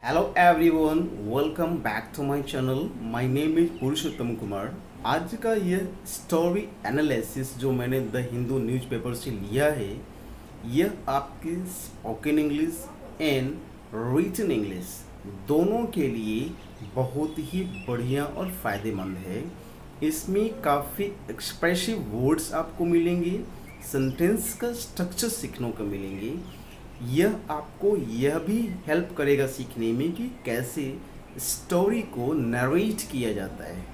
Hello everyone, welcome back to my channel. My name is Purushottam Kumar. आज का ये story analysis जो मैंने द हिंदू न्यूज़पेपर से लिया है, यह आपके spoken English and written English दोनों के लिए बहुत ही बढ़िया और फ़ायदेमंद है। इसमें काफ़ी एक्सप्रेसिव वर्ड्स आपको मिलेंगे, सेंटेंस का स्ट्रक्चर सीखने को मिलेंगे। यह आपको यह भी हेल्प करेगा सीखने में कि कैसे स्टोरी को नरेट किया जाता है।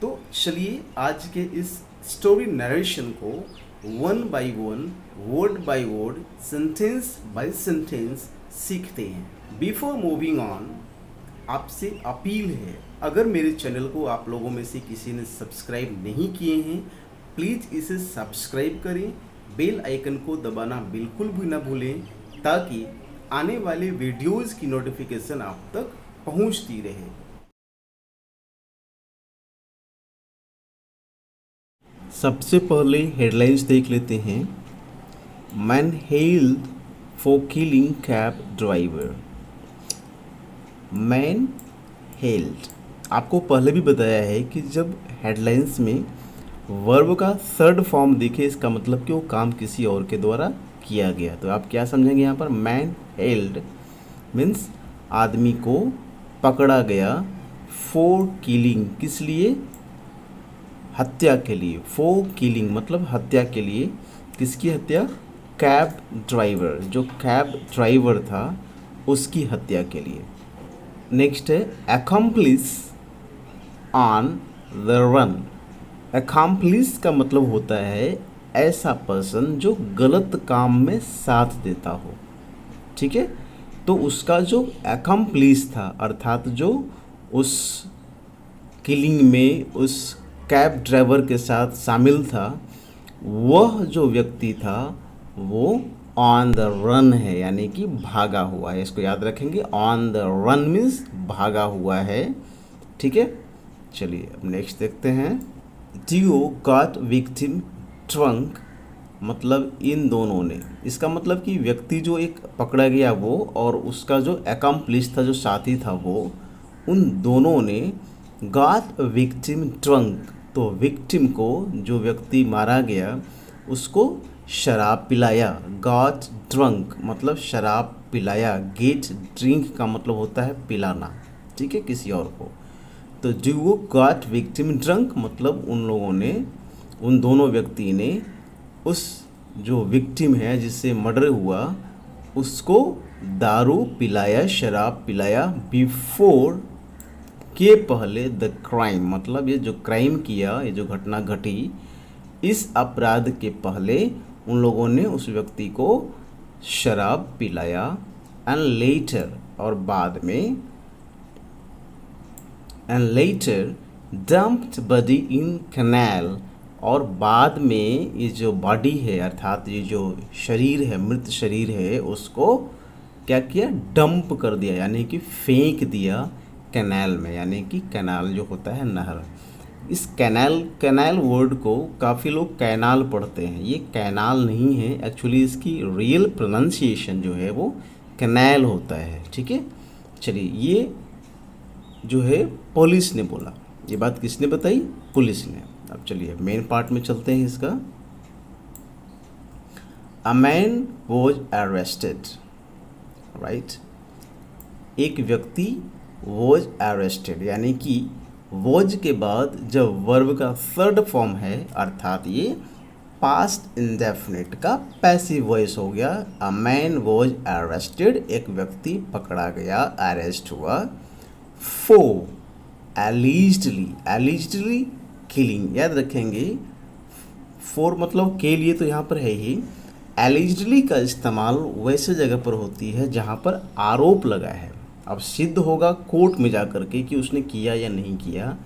तो चलिए आज के इस स्टोरी नरेशन को one by one, word by word, sentence by sentence सीखते हैं। बिफोर मूविंग ऑन, आपसे अपील है, अगर मेरे चैनल को आप लोगों में से किसी ने सब्सक्राइब नहीं किए हैं, प्लीज़ इसे सब्सक्राइब करें, बेल आइकन को दबाना बिल्कुल भी ना भूलें ताकि आने वाले वीडियोज़ की नोटिफिकेशन आप तक पहुंचती रहे। सबसे पहले हेडलाइंस देख लेते हैं। Man held for killing cab driver. Man held, आपको पहले भी बताया है कि जब हेडलाइंस में वर्ब का थर्ड फॉर्म दिखे, इसका मतलब कि वो काम किसी और के द्वारा किया गया। तो आप क्या समझेंगे यहाँ पर? मैन हेल्ड मीन्स आदमी को पकड़ा गया, फॉर किलिंग किस लिए? हत्या के लिए। फॉर किलिंग मतलब हत्या के लिए। किसकी हत्या? कैब ड्राइवर, जो कैब ड्राइवर था उसकी हत्या के लिए। नेक्स्ट है accomplish on the run. Accomplish का मतलब होता है ऐसा पर्सन जो गलत काम में साथ देता हो। ठीक है, तो उसका जो अकम्प्लिस था अर्थात जो उस किलिंग में उस कैब ड्राइवर के साथ शामिल था, वह जो व्यक्ति था वो ऑन द रन है, यानी कि भागा हुआ है। इसको याद रखेंगे, ऑन द रन मीन्स भागा हुआ है। ठीक है, चलिए अब नेक्स्ट देखते हैं। डियो गॉट विक्टिम ट्रंक, मतलब इन दोनों ने, इसका मतलब कि व्यक्ति जो एक पकड़ा गया वो और उसका जो अकम्प्लिस था, जो साथी था, वो उन दोनों ने गॉट विक्टिम ट्रंक, तो विक्टिम को, जो व्यक्ति मारा गया, उसको शराब पिलाया। गॉट ड्रंक मतलब शराब पिलाया। गेट ड्रिंक का मतलब होता है पिलाना, ठीक है, किसी और को। तो डियो गॉट विक्टिम ड्रंक मतलब उन लोगों ने, उन दोनों व्यक्ति ने उस जो विक्टिम है जिससे मर्डर हुआ उसको दारू पिलाया, शराब पिलाया। बिफोर के पहले, द क्राइम मतलब ये जो क्राइम किया, ये जो घटना घटी, इस अपराध के पहले उन लोगों ने उस व्यक्ति को शराब पिलाया। एंड लेटर, और बाद में, and later dumped body in canal, और बाद में ये जो बॉडी है अर्थात ये जो शरीर है, मृत शरीर है, उसको क्या किया? डंप कर दिया, यानी कि फेंक दिया कैनाल में, यानी कि कैनाल जो होता है नहर। इस कैनाल वर्ड को काफ़ी लोग कैनाल पढ़ते हैं, ये कैनाल नहीं है एक्चुअली, इसकी रियल प्रोनाउंसिएशन जो है वो कैनाल होता है। ठीक है, चलिए ये जो है पुलिस ने बोला। ये बात किसने बताई? पुलिस ने। अब चलिए मेन पार्ट में चलते हैं इसका। A man was arrested, right, एक व्यक्ति वॉज अरेस्टेड, यानी कि वॉज के बाद जब वर्ब का थर्ड फॉर्म है अर्थात ये पास्ट इंडेफिनिट का पैसिव वॉइस हो गया। अ मैन वॉज अरेस्टेड, एक व्यक्ति पकड़ा गया, अरेस्ट हुआ। फॉर एलिजिडली किलिंग, याद रखेंगे, फॉर मतलब के लिए तो यहाँ पर है ही। एलिजिडली का इस्तेमाल वैसे जगह पर होती है जहाँ पर आरोप लगा है। अब सिद्ध होगा कोर्ट में जा कर के कि उसने किया या नहीं किया,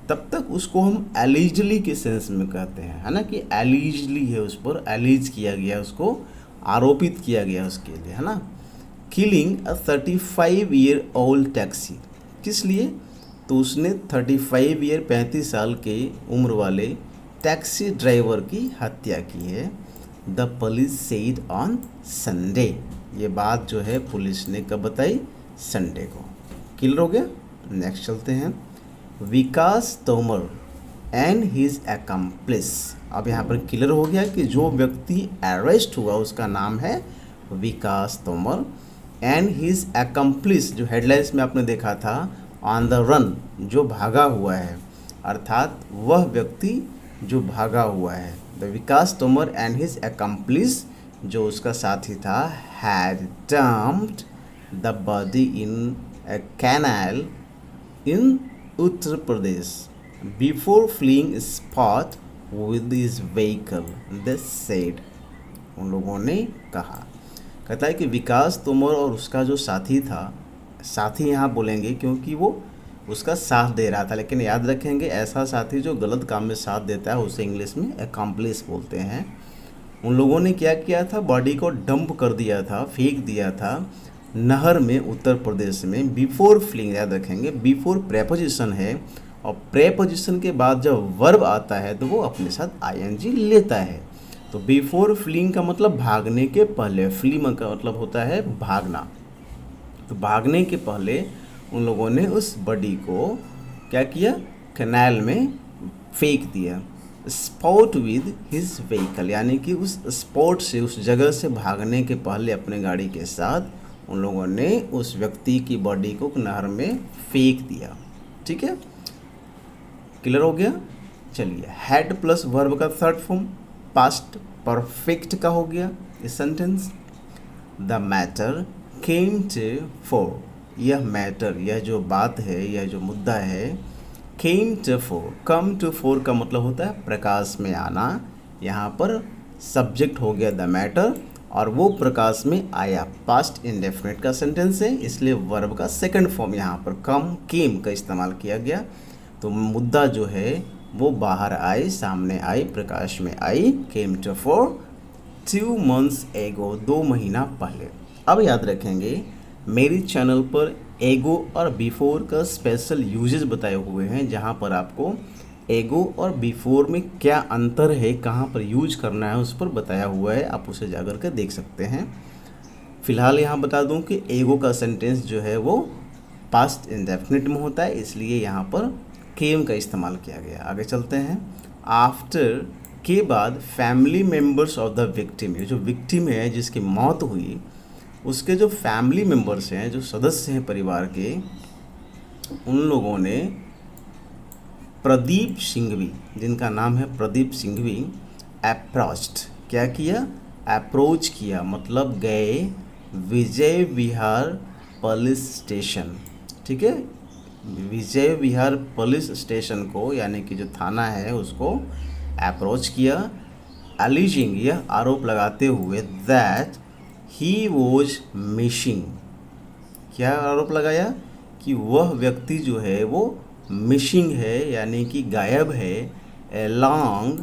तब तक उसको हम एलिजिडली के सेंस में कहते हैं, है ना, कि एलिजिडली है, उस पर एलिज किया गया, उसको आरोपित किया गया उसके लिए, है ना। Killing a 35 year old taxi, किस लिए? तो उसने 35 ईयर 35 साल के उम्र वाले टैक्सी ड्राइवर की हत्या की है। The police said on Sunday, ये बात जो है पुलिस ने कब बताई? संडे को। क्लियर हो गया। नेक्स्ट चलते हैं। विकास तोमर एंड हिज अकम्प्लिस। अब यहाँ पर क्लियर हो गया कि जो व्यक्ति अरेस्ट हुआ उसका नाम है विकास तोमर, एंड हिज अकम्प्लिस जो हेडलाइंस में आपने देखा था ऑन द रन, जो भागा हुआ है, अर्थात वह व्यक्ति जो भागा हुआ है। The Vikas Tomar and his accomplish, जो उसका साथी था, had dumped the body in a canal in Uttar Pradesh before fleeing spot with his vehicle, they said। उन लोगों ने कहा, कहता है कि विकास तोमर और उसका जो साथी था, साथी यहाँ बोलेंगे क्योंकि वो उसका साथ दे रहा था, लेकिन याद रखेंगे ऐसा साथी जो गलत काम में साथ देता है उसे इंग्लिश में accomplice बोलते हैं। उन लोगों ने क्या किया था, बॉडी को डंप कर दिया था, फेंक दिया था नहर में उत्तर प्रदेश में। बिफोर फ्लिंग याद रखेंगे, बिफोर प्रेपोजिशन है और प्रेपोजिशन के बाद जब वर्ब आता है तो वो अपने साथ आईएनजी लेता है। तो बिफोर फ्लिंग का मतलब भागने के पहले, फ्लिंग का मतलब होता है भागना। तो भागने के पहले उन लोगों ने उस बॉडी को क्या किया, कैनाल में फेंक दिया। स्पॉट विद हिज व्हीकल, यानी कि उस स्पॉट से, उस जगह से भागने के पहले अपने गाड़ी के साथ उन लोगों ने उस व्यक्ति की बॉडी को नहर में फेंक दिया। ठीक है, क्लियर हो गया। चलिए, हैड प्लस वर्ब का थर्ड फॉर्म पास्ट परफेक्ट का हो गया इस sentence. The matter came to fore, यह मैटर, यह जो बात है, यह जो मुद्दा है, came to fore, come to fore का मतलब होता है प्रकाश में आना। यहाँ पर सब्जेक्ट हो गया द मैटर और वो प्रकाश में आया, पास्ट इंडेफिनिट का सेंटेंस है, इसलिए वर्ब का सेकंड फॉर्म यहाँ पर कम, केम का इस्तेमाल किया गया। तो मुद्दा जो है वो बाहर आई, सामने आई, प्रकाश में आई। केम टू फोर 2 months एगो, 2 महीना पहले। अब याद रखेंगे मेरी चैनल पर एगो और बिफोर का स्पेशल यूजेस बताए हुए हैं, जहाँ पर आपको एगो और बिफोर में क्या अंतर है, कहाँ पर यूज करना है, उस पर बताया हुआ है, आप उसे जाकर के देख सकते हैं। फिलहाल यहाँ बता दूँ कि एगो का सेंटेंस जो है वो पास्ट इंडेफिनिट में होता है, इसलिए यहाँ पर केम का इस्तेमाल किया गया। आगे चलते हैं। आफ्टर के बाद family members of the victim, ये जो विक्टिम है जिसकी मौत हुई, उसके जो फैमिली मेम्बर्स हैं, जो सदस्य हैं परिवार के, उन लोगों ने प्रदीप सिंघवी, जिनका नाम है प्रदीप सिंघवी, अप्रोच्ड, क्या किया, अप्रोच किया, मतलब गए विजय विहार पुलिस स्टेशन। ठीक है, विजय विहार पुलिस स्टेशन को, यानी कि जो थाना है उसको अप्रोच किया। अलीजिंग, यह आरोप लगाते हुए, दैट ही वॉज मिसिंग, क्या आरोप लगाया कि वह व्यक्ति जो है वो मिसिंग है, यानी कि गायब है, along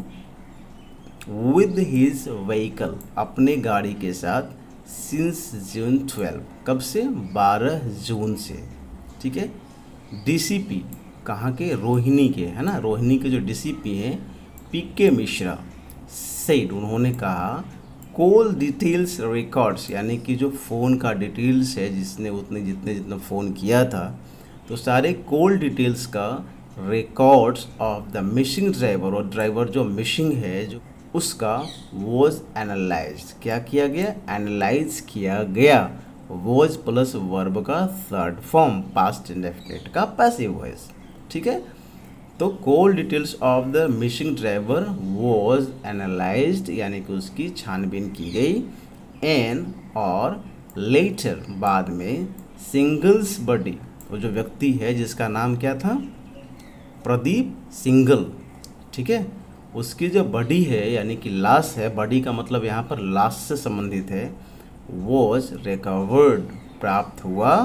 with his vehicle, अपने गाड़ी के साथ, since June 12, कब से, 12 जून से। ठीक है, डीसीपी कहाँ के, रोहिणी के, है ना, रोहिणी के जो डीसीपी हैं पीके मिश्रा, सेड, उन्होंने कहा, कॉल डिटेल्स रिकॉर्ड्स, यानी कि जो फ़ोन का डिटेल्स है, जिसने जितना फ़ोन किया था, तो सारे कॉल डिटेल्स का records of the missing driver, और ड्राइवर जो मिसिंग है जो उसका, वॉज एनालाइज्ड, क्या किया गया, एनालाइज किया गया। वॉज प्लस वर्ब का थर्ड फॉर्म, पास्ट इंडेफिनिट का पैसिव वॉइस। ठीक है, तो call details of the missing driver was analysed, यानी कि उसकी छानबीन की गई। एन और लेटर, बाद में, सिंगल्स बॉडी, वो जो व्यक्ति है जिसका नाम क्या था, प्रदीप सिंगल, ठीक है, उसकी जो बॉडी है, यानी कि लाश है, बॉडी का मतलब यहाँ पर लाश से संबंधित है, वॉज रिकवर्ड, प्राप्त हुआ,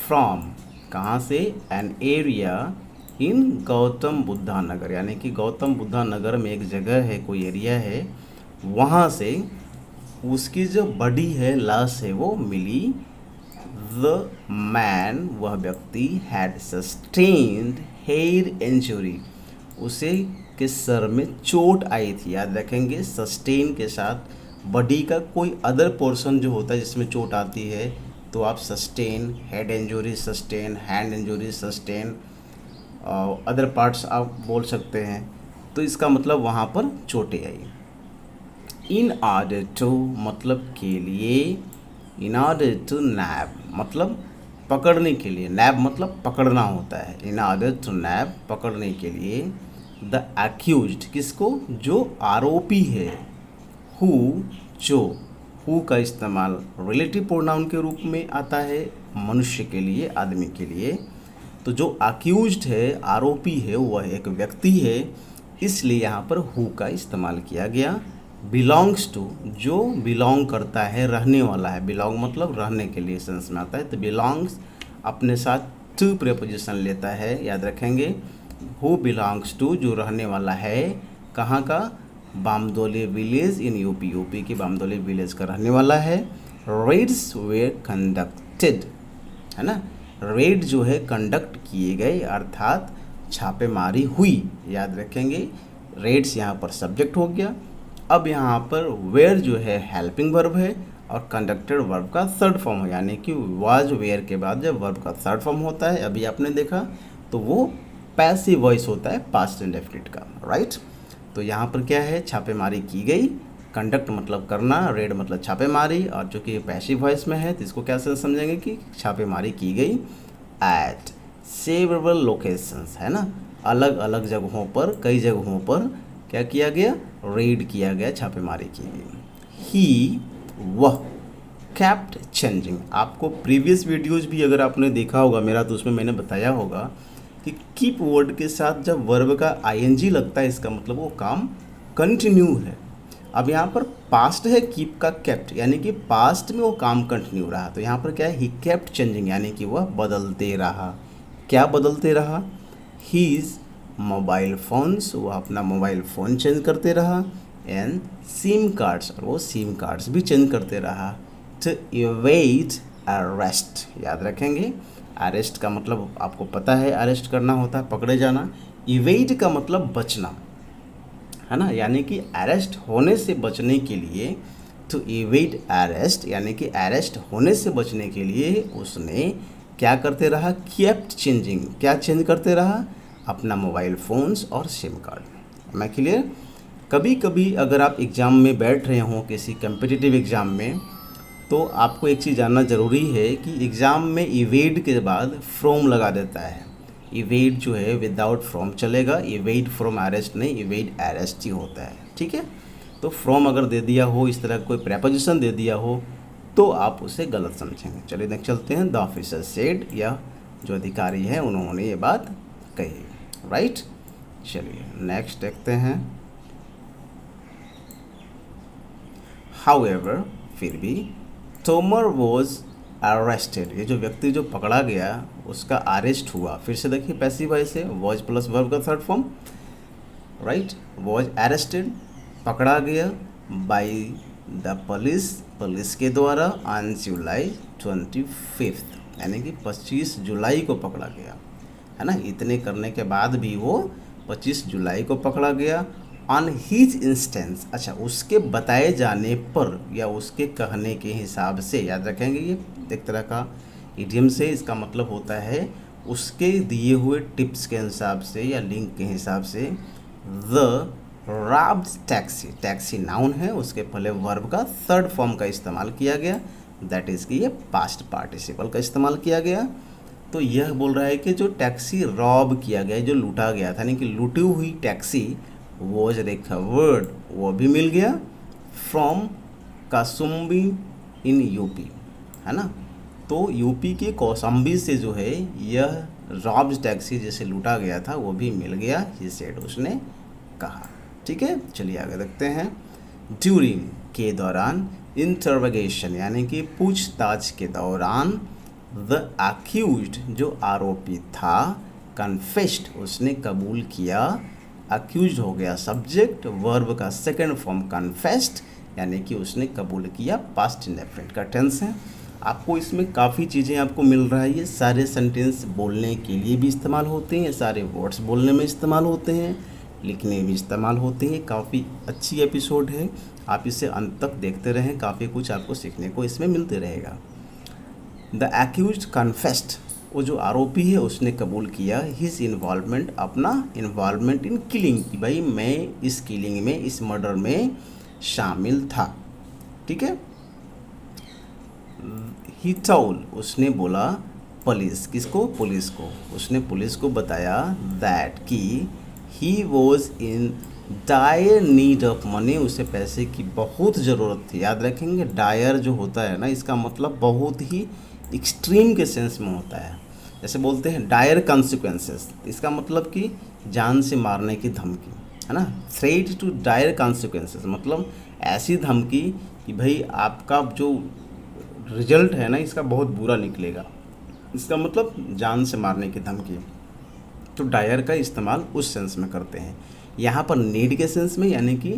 फ्रॉम, कहाँ से, an area in Gautam Buddha Nagar, यानी कि गौतम बुद्धा नगर में एक जगह है, कोई एरिया है, वहाँ से उसकी जो बॉडी है, लाश है, वो मिली। द मैन, वह व्यक्ति, हैड सस्टेन्ड हेड इंजुरी, उसे के सर में चोट आई थी। याद रखेंगे, सस्टेन के साथ बॉडी का कोई अदर पोर्शन जो होता है जिसमें चोट आती है, तो आप sustain, head injury sustain, hand injury sustain, other parts आप बोल सकते हैं। तो इसका मतलब वहाँ पर चोटें आई। इन ऑर्डर टू मतलब के लिए, इन ऑर्डर टू नैब मतलब पकड़ने के लिए, नैब मतलब पकड़ना होता है। इन ऑर्डर टू नैब पकड़ने के लिए, द एक्यूज्ड किसको, जो आरोपी है, हु जो, हु का इस्तेमाल रिलेटिव प्रोनाउन के रूप में आता है मनुष्य के लिए, आदमी के लिए। तो जो अक्यूज्ड है, आरोपी है, वह एक व्यक्ति है, इसलिए यहाँ पर हु का इस्तेमाल किया गया। बिलोंग्स टू जो बिलोंग करता है, रहने वाला है, बिलोंग मतलब रहने के लिए सेंस में आता है। तो बिलोंग्स अपने साथ टू प्रीपोजिशन लेता है, याद रखेंगे। हु बिलोंग्स टू जो रहने वाला है, कहाँ का, बामदोली विलेज इन यूपी, यूपी के बामदोली विलेज का रहने वाला है। रेड्स वेर कंडक्टेड, है ना, रेड जो है कंडक्ट किए गए अर्थात छापेमारी हुई, याद रखेंगे। रेड्स यहाँ पर सब्जेक्ट हो गया। अब यहाँ पर वेयर जो है हेल्पिंग वर्ब है और कंडक्टेड वर्ब का थर्ड फॉर्म है, यानी कि वाज वेयर के बाद जब वर्ब का थर्ड फॉर्म होता है, अभी आपने देखा, तो वो पैसिव वॉइस होता है पास्ट इंडेफिनिट का, राइट। तो यहाँ पर क्या है, छापेमारी की गई, कंडक्ट मतलब करना, रेड मतलब छापेमारी, और जो कि पैसिव वॉइस में है तो इसको क्या समझेंगे कि छापेमारी की गई एट सेवरल लोकेशंस, है ना, अलग अलग जगहों पर, कई जगहों पर क्या किया गया, रेड किया गया, छापेमारी की गई। ही वह कैप्ट चेंजिंग, आपको प्रीवियस वीडियोज़ भी अगर आपने देखा होगा मेरा, तो उसमें मैंने बताया होगा कि कीप वर्ड के साथ जब वर्ब का आईएनजी लगता है, इसका मतलब वो काम कंटिन्यू है। अब यहाँ पर पास्ट है कीप का केप्ट, यानी कि पास्ट में वो काम कंटिन्यू रहा। तो यहाँ पर क्या है, ही केप्ट चेंजिंग, यानी कि वह बदलते रहा। क्या बदलते रहा, हीज़ मोबाइल फ़ोन्स, वो अपना मोबाइल फ़ोन चेंज करते रहा। एंड सिम कार्ड्स, और वो सिम कार्ड्स भी चेंज करते रहा। टू इवेड अरेस्ट, याद रखेंगे, अरेस्ट का मतलब आपको पता है, अरेस्ट करना होता है पकड़े जाना। इवेड का मतलब बचना, है ना, यानी कि अरेस्ट होने से बचने के लिए, टू इवेड अरेस्ट यानी कि अरेस्ट होने से बचने के लिए उसने क्या करते रहा, केप्ट चेंजिंग, क्या चेंज करते रहा, अपना मोबाइल फ़ोन्स और सिम कार्ड। मैं क्लियर। कभी कभी अगर आप एग्ज़ाम में बैठ रहे हों, किसी कम्पिटिटिव एग्ज़ाम में, तो आपको एक चीज़ जानना ज़रूरी है कि एग्ज़ाम में इवेड के बाद फ्रॉम लगा देता है। इवेड जो है विदाउट फ्रॉम चलेगा, इवेड फ्रॉम अरेस्ट नहीं, इवेड अरेस्ट ही होता है, ठीक है। तो फ्रॉम अगर दे दिया हो, इस तरह कोई प्रेपोजिशन दे दिया हो, तो आप उसे गलत समझेंगे। चलिए नेक्स्ट चलते हैं। द ऑफिसर सेड, या जो अधिकारी है उन्होंने ये बात कही, राइट। चलिए नेक्स्ट देखते हैं। हाउएवर, फिर भी, तोमर वॉज अरेस्टेड, ये जो व्यक्ति जो पकड़ा गया उसका अरेस्ट हुआ। फिर से देखिए पैसिव वॉइस है, वॉज प्लस वर्ब का third form, right. Was arrested, पकड़ा गया, बाय द पुलिस, पुलिस के द्वारा, ऑन जुलाई 25, यानी कि 25 जुलाई को पकड़ा गया, है ना। इतने करने के बाद भी वो 25 जुलाई को पकड़ा गया। ऑन हीज इंस्टेंस, अच्छा उसके बताए जाने पर या उसके कहने के हिसाब से, याद रखेंगे ये एक तरह का इडियम से, इसका मतलब होता है उसके दिए हुए टिप्स के हिसाब से या लिंक के हिसाब से। The robbed taxi, taxi noun है, उसके पहले वर्ब का थर्ड फॉर्म का इस्तेमाल किया गया, दैट इज़ कि ये पास्ट पार्टिसिपल का इस्तेमाल किया गया। तो यह बोल रहा है कि जो टैक्सी रॉब किया गया, जो लूटा गया था, यानी कि लूटी हुई टैक्सी, वॉज रिकवर्ड, वो भी मिल गया, फ्रॉम कौशाम्बी इन यूपी, है ना। तो यूपी के कौशाम्बी से जो है यह रॉब्ड टैक्सी जैसे लूटा गया था वो भी मिल गया, ये सेड उसने कहा, ठीक है। चलिए आगे देखते हैं। ड्यूरिंग के दौरान, इंटरोगेशन यानी कि पूछताछ के दौरान, द अक्यूज्ड जो आरोपी था, कन्फेस्ड उसने कबूल किया, अक्यूज्ड हो गया सब्जेक्ट, वर्ब का सेकंड फॉर्म कन्फेस्ड यानी कि उसने कबूल किया, पास्ट इंडेफिनिट का टेंस है। आपको इसमें काफ़ी चीज़ें आपको मिल रहा है, ये सारे सेंटेंस बोलने के लिए भी इस्तेमाल होते हैं, सारे वर्ड्स बोलने में इस्तेमाल होते हैं, लिखने में भी इस्तेमाल होते हैं। काफ़ी अच्छी एपिसोड है, आप इसे अंत तक देखते रहें, काफ़ी कुछ आपको सीखने को इसमें मिलते रहेगा। द एक्यूज्ड कन्फेस्ड, वो जो आरोपी है उसने कबूल किया हिज इन्वॉल्वमेंट, अपना इन्वॉल्वमेंट इन किलिंग, कि भाई मैं इस किलिंग में, इस मर्डर में शामिल था। ठीक है। ही टोल्ड, उसने बोला पुलिस, किसको? पुलिस को। उसने पुलिस को बताया दैट कि he was in dire need of money, उसे पैसे की बहुत ज़रूरत थी। याद रखेंगे, डायर जो होता है ना, इसका मतलब बहुत ही एक्सट्रीम के सेंस में होता है। जैसे बोलते हैं डायर कॉन्सिक्वेंसेस, इसका मतलब कि जान से मारने की धमकी, है ना। थ्रेट टू डायर कॉन्सिक्वेंसेस मतलब ऐसी धमकी कि भाई आपका जो रिजल्ट है ना, इसका बहुत बुरा निकलेगा। इसका मतलब जान से मारने की धमकी। तो डायर का इस्तेमाल उस सेंस में करते हैं। यहाँ पर नीड के सेंस में, यानी कि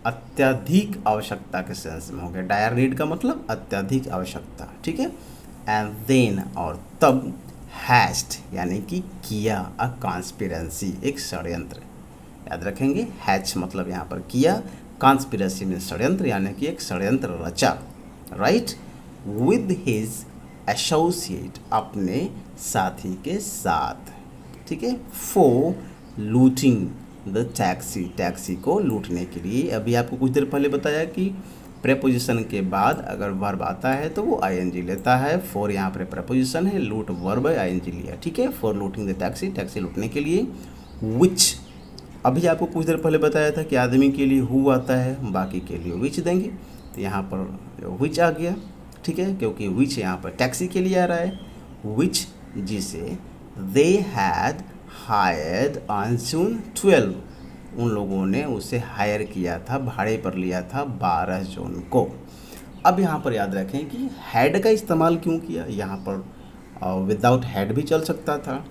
अत्यधिक आवश्यकता के सेंस में हो गया। डायर नीड का मतलब अत्यधिक आवश्यकता। ठीक है। एंड देन, और तब, हैस्ट यानी कि किया, अ कॉन्स्पिरेसी, एक षड्यंत्र। याद रखेंगे, हैच मतलब यहाँ पर किया, कॉन्स्पिरेसी में षड्यंत्र, यानी कि एक षड्यंत्र रचा। राइट, विद हिज एसोसिएट, अपने साथी के साथ। ठीक है। For looting the taxi, taxi को लूटने के लिए। अभी आपको कुछ देर पहले बताया कि प्रेपोजिशन के बाद अगर वर्ब आता है तो वो आईएनजी लेता है। फॉर यहाँ पर प्रेपोजिशन है, लूट वर्ब है, आईएनजी लिया। ठीक है। For looting the taxi, taxi लूटने के लिए। विच, अभी आपको कुछ देर पहले बताया था कि आदमी के लिए हु आता है, बाकी के लिए विच देंगे। तो यहाँ पर विच आ गया। ठीक है, क्योंकि विच यहाँ पर टैक्सी के लिए आ रहा है। विच, जिसे they had hired on June 12, उन लोगों ने उसे हायर किया था, भाड़े पर लिया था 12 जून को। अब यहाँ पर याद रखें कि हैड का इस्तेमाल क्यों किया। यहाँ पर विदाउट हैड भी चल सकता था।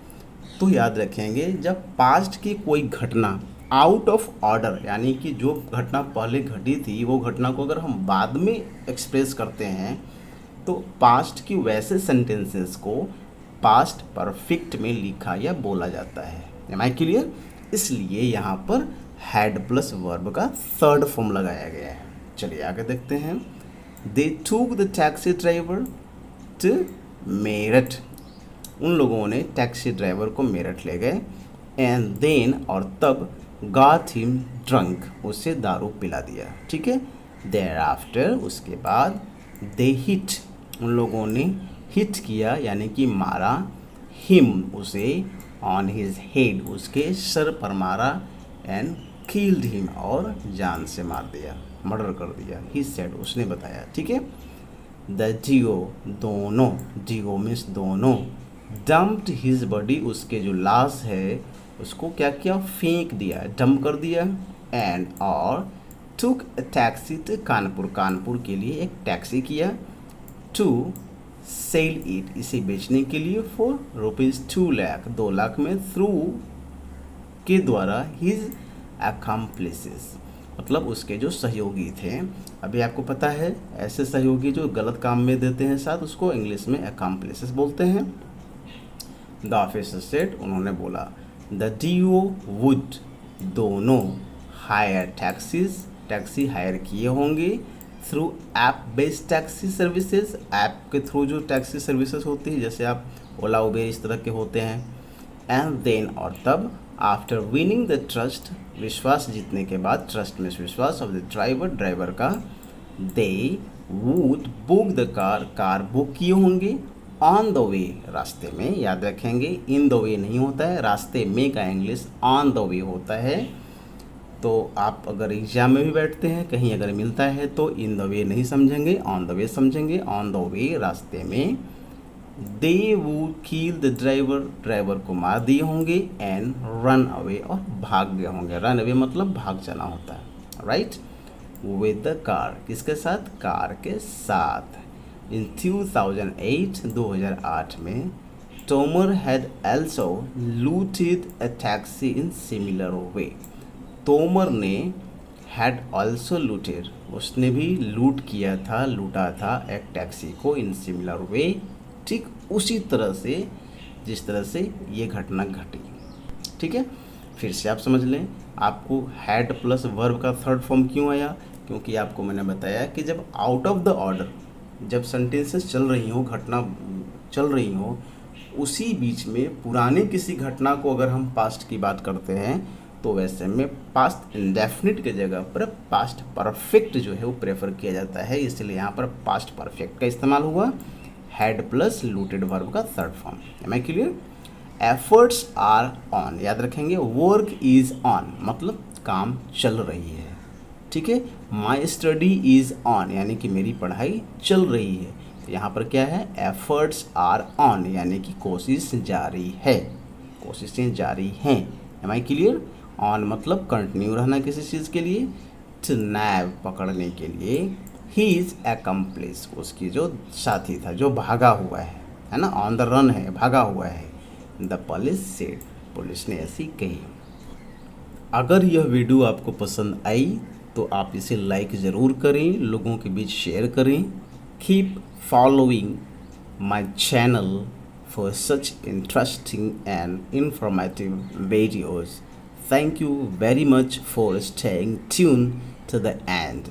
तो याद रखेंगे, जब पास्ट की कोई घटना आउट ऑफ ऑर्डर, यानी कि जो घटना पहले घटी थी वो घटना को अगर हम बाद में एक्सप्रेस करते हैं तो पास्ट की वैसे सेंटेंसेस को पास्ट परफेक्ट में लिखा या बोला जाता है। Am I clear? इसलिए यहाँ पर हैड प्लस वर्ब का थर्ड फॉर्म लगाया गया है। चलिए आगे देखते हैं। They took the taxi driver to Meerut, उन लोगों ने टैक्सी ड्राइवर को मेरठ ले गए। एंड देन, और तब, गॉट हिम ड्रंक, उसे दारू पिला दिया। ठीक है। देयर आफ्टर, उसके बाद, दे हिट, उन लोगों ने हिट किया यानी कि मारा, हिम, उसे, ऑन हिज हेड, उसके सर पर मारा, एंड किल्ड हिम, और जान से मार दिया, मर्डर कर दिया। ही सेड, उसने बताया। ठीक है। द जियो, दोनों, जियो मीन्स दोनों, डम्प्ड हिज बॉडी, उसके जो लाश है उसको क्या किया? फेंक दिया, डंप कर दिया। एंड, और, took a taxi to Kanpur, Kanpur के लिए एक टैक्सी किया। टू सेल इट, इसे बेचने के लिए, फॉर रुपीज़ 2 लाख, 2 लाख में, थ्रू, के द्वारा, हिज अकम्प्लिसेस, मतलब उसके जो सहयोगी थे। अभी आपको पता है ऐसे सहयोगी जो गलत काम में देते हैं साथ, उसको इंग्लिश में अकम्प्लिसेस बोलते हैं। द ऑफिसर सेड, उन्होंने बोला, द डीओ वुड, दोनों, हायर टैक्सीज, टैक्सी हायर किए होंगे, through app based taxi services, app के थ्रू जो टैक्सी सर्विसेज होती है, जैसे आप ओला उबेर इस तरह के होते हैं। एंड देन, और तब, आफ्टर विनिंग द ट्रस्ट, विश्वास जीतने के बाद, ट्रस्ट में विश्वास, ऑफ द ड्राइवर, ड्राइवर का, they would book the car, car book किए होंगे, ऑन द वे, रास्ते में। याद रखेंगे, इन द वे नहीं होता है, रास्ते में का इंग्लिश ऑन द वे होता है। तो आप अगर एग्जाम में भी बैठते हैं, कहीं अगर मिलता है तो इन द वे नहीं समझेंगे, ऑन द वे समझेंगे। ऑन द वे, रास्ते में। They would kill the driver, driver को मार दिए होंगे। एंड रन अवे, और भाग गए होंगे। रन अवे मतलब भाग जाना होता है। राइट। विद द कार, किसके साथ? कार के साथ। इन 2008, 2008 में, Tomar had also looted a taxi in similar way, Tomar ने हैड ऑल्सो लूटेड, उसने भी लूट किया था, लूटा था, एक टैक्सी को, इन सिमिलर वे, ठीक उसी तरह से जिस तरह से ये घटना घटी। ठीक है। फिर से आप समझ लें, आपको हैड प्लस वर्ब का थर्ड फॉर्म क्यों आया? क्योंकि आपको मैंने बताया कि जब आउट ऑफ द ऑर्डर जब सेंटेंसेस चल रही हो, घटना चल रही हो, उसी बीच में पुराने किसी घटना को अगर हम पास्ट की बात करते हैं तो वैसे में पास्ट इंडेफिनिट की जगह पर पास्ट परफेक्ट जो है वो प्रेफर किया जाता है, इसलिए यहाँ पर पास्ट परफेक्ट का इस्तेमाल हुआ, हैड प्लस लूटेड वर्ब का third form. Am I clear? Efforts are on, याद रखेंगे, वर्क इज ऑन मतलब काम चल रही है, ठीक है। माई स्टडी इज ऑन यानी कि मेरी पढ़ाई चल रही है, तो यहाँ पर क्या है, एफर्ट्स आर ऑन यानी कि कोशिश जारी है, कोशिशें जारी हैं। Am I clear? ऑन मतलब कंटिन्यू रहना किसी चीज़ के लिए, टू नैब पकड़ने के लिए, ही इज़ एक्म्प्लिस उसकी जो साथी था जो भागा हुआ है ना, ऑन द रन है, भागा हुआ है। द पुलिस सेड, पुलिस ने ऐसी कही। अगर यह वीडियो आपको पसंद आई तो आप इसे लाइक ज़रूर करें, लोगों के बीच शेयर करें। Keep following my channel for such interesting and informative videos. Thank you very much for staying tuned to the end.